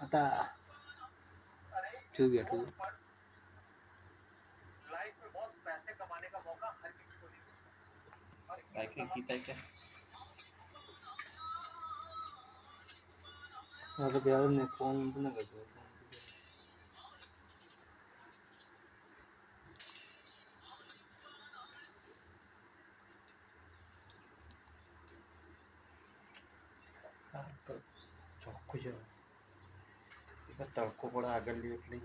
आता जो बैठो तो प्यार ने फोन ना कर दो ચોખ્ખું છે તડકો પડે આગળ લે એટલે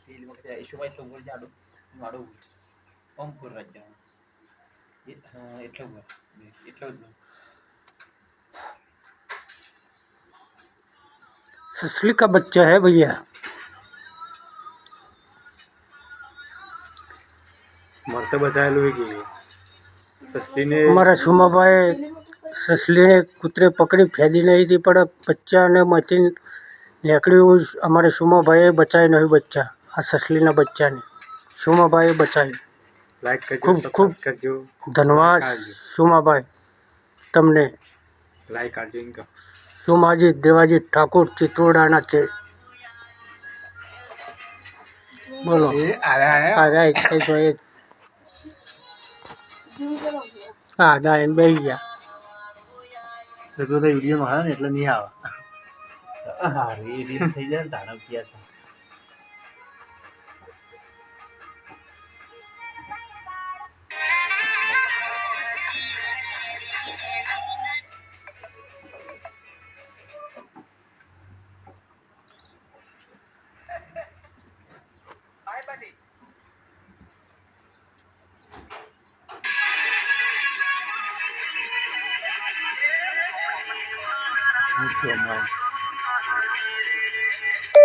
એ વખતે ઈશુભાઈ તો ઉપર જાડો માડો પંપ પર રાખ જવાનું હા એટલો જ ससली का बच्चा है भैया मरते बचाएलू है कि ससली ने हमारा सुमा भाई ससली ने कुतरे पकड़ी फैली नहीं थी पर बच्चा ने मती नेकड़ी हमारे सुमा भाई बचाए नहीं बच्चा आ ससली ना बच्चा ने सुमा भाई बचाए लाइक करजो खूब खूब करजो धन्यवाद सुमा भाई तमने लाइक करजो इनका सुमाजी देवाजी ठाकुर चित्रोडाना છે બોલો અરે કઈ જોઈએ હા ના એમ બેસી ગયા તો વિડીયોમાં આવે ને એટલે નહીં આવે હા એ રીલ થઈ જાય ને તારા ગયા